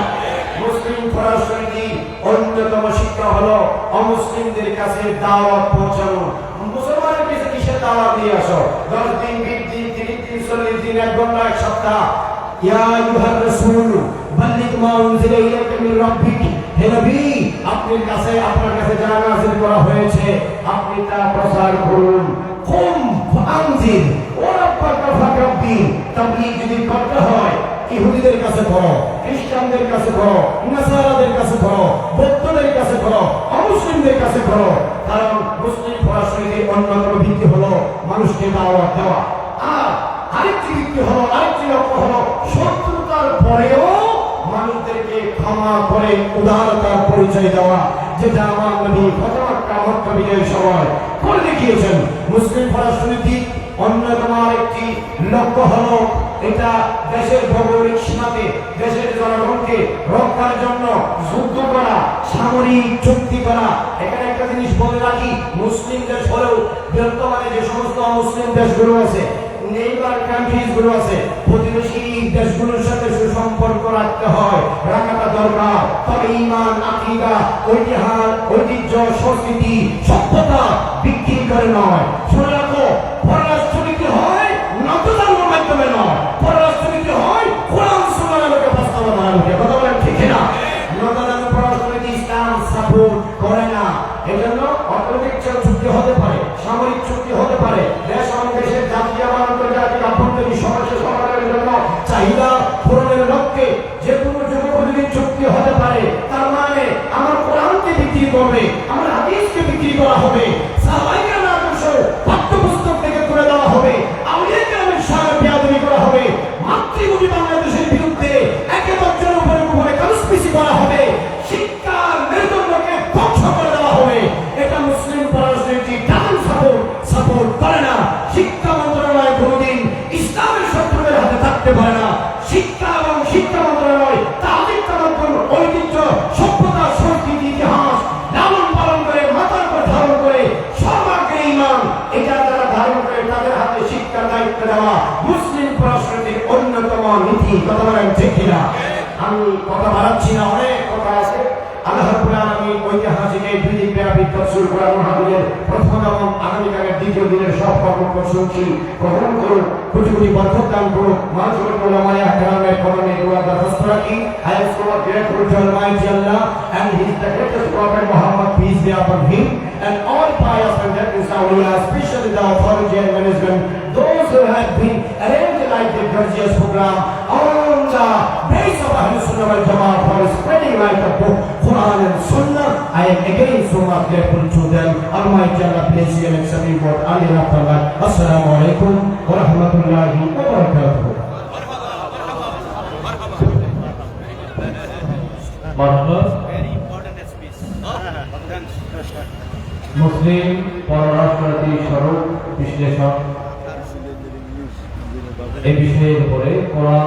মুসলিম ফরাসি অন্যতম শিক্ষা হলো অমুসলিমদের কাছে দাওয়াত পৌঁছানো। মুসলমানের কাছে কিসের দাওয়াত দিয়ে আসো? 10 দিন, 20 দিন, 30 দিন, 40 দিন, 1 ঘন্টা, 1 সপ্তাহ। ইয়া আইয়ুহার রাসূল বাল্লিগ মা উনজিলা ইলাইকা মির রাব্বিক। হে নবী, আপনার কাছে যা নাযিল করা হয়েছে আপনি তা প্রচার করুন। কুম ফানজির ওয়া রাব্বাকা ফাকাব্বির। তাবলীগ যদি করতে হয় ইহুদিদের কাছে করো, খ্রিস্টানদের কাছে করো, নাসারাদের কাছে করো, বৌদ্ধদের কাছে করো, অমুসলিমদের কাছে করো। কারণ মুসলিম ফরাসিদের অন্যতম ভিত্তি হলো মানুষকে দাওয়াত দেওয়া। আর আরেকটি ভিত্তি হলো, আরেকটি লক্ষ্য হলো শত্রুতার পরেও মানুষদেরকে ক্ষমা করে উদারতার পরিচয় দেওয়া, যেটা আমার নবী মক্কা বিজয়ের সময় করে দেখিয়েছেন। মুসলিম ফরাসিদের অন্যতম আরেকটি লক্ষ্য হলো এটা দেশের ভৌগোলিক সীমাতে দেশের জনগণকে রক্ষার জন্য যুদ্ধ করা, সামরিক চুক্তি করা। এখানে একটা জিনিস বলে রাখি, মুসলিম দেশ হলেও বর্তমানে যে সমস্ত মুসলিম দেশগুলো আছে, নেইবার কান্ট্রিজ গুলো আছে, প্রতিবেশী দেশগুলোর সাথে সুসম্পর্ক রাখতে হয়, রাখাটা দরকার। তবে ঈমান, আকীদা, ঐতিহ্য, সংস্কৃতি, সভ্যতা বিক্রি করে নয়। শুনে রাখো, পররাষ্ট্রনীতি হয় নতজানুর মাধ্যমে নয়, পররাষ্ট্রনীতি হয় কোরআন সুন্নাহর আলোকে বাস্তবতার আলোকে। কথা বলেন ঠিক না? নতজানু পররাষ্ট্রনীতি ইসলাম সাপোর্ট করে না। এজন্য অর্থনৈতিক চুক্তি হতে পারে, সামরিক চুক্তি হতে পারে, দেশ এবং দেশের জাতীয় বা আন্তর্জাতিক আভ্যন্তরীণ সমস্যা সমাধানের জন্য চাহিদা পূরণের লক্ষ্যে যে কোনো যুগোপযোগী চুক্তি হতে পারে। তার মানে আমার কোরআনকে বিক্রি করবে, আমার হাদিসকে বিক্রি করা হবে, সাহাবায়ে কেরামের পাঠ্যপুস্তক থেকে তুলে দেওয়া হবে, আউলিয়া কেরামের সাথে বেয়াদবি করা হবে, মাতৃভূমি বাংলাদেশের বিরুদ্ধে একেবারে উপরে কনস্পিরেসি করা হবে, শিক্ষার মেরুদণ্ডকে ধ্বংস করে দেওয়া হবে। এটা মুসলিম পররাষ্ট্রনীতি ডাবল সাপোর্ট করে না। শিক্ষা মন্ত্রণালয় কোনোদিন ইসলামের শত্রুদের হাতে থাকতে পারে না। শিক্ষা এবং শিক্ষা মন্ত্রণালয় তাদের ঐতিহ্য, সভ্যতা, সংস্কৃতি, ইতিহাস লালন পালন করে, মাথার উপর ধারণ করে, সর্বাগ্রে ঈমান এটা তারা ধারণ করে তাদের হাতে শিক্ষার দায়িত্ব দেওয়া মুসলিম পররাষ্ট্রনীতির অন্যতম নীতি। কথা বলেন ঠিক কিনা? আমি কথা বাড়াচ্ছি না, অনেক কথা আছে। আল্লাহ রাব্বুল আলামিন ঐতিহাসিক এই পৃথিবীব্যাপী রাসূল কোরআন মাহফিলের প্রথম এবং আগামীকালের দ্বিতীয় দিনের সব কর্মক্রম শুনছি কবুল করুন, কোটি কোটি বরকত দান করুন। মাঝুর উলামায়ে ইকরামের কদমে দোয়া দরখাস্ত রাখি। I am so grateful to Almighty Allah and His the greatest Prophet Muhammad, peace be upon him, and all pious and devout awliya, especially the authority and management, those who have been arranged like the gorgeous program on the base of Ahlul Sunnah wal Jama'ah for spreading like the book, Quran and Sunnah. I am again so much grateful to them. Almighty Allah bless you and accept you for Ali Rahmatullah. Assalamu alaikum wa rahmatullahi wa barakatuh. মারহাবা। মুসলিম পররাষ্ট্রনীতি স্বরূপ বিশ্লেষণ এই বিষয়ের উপরে কোরআন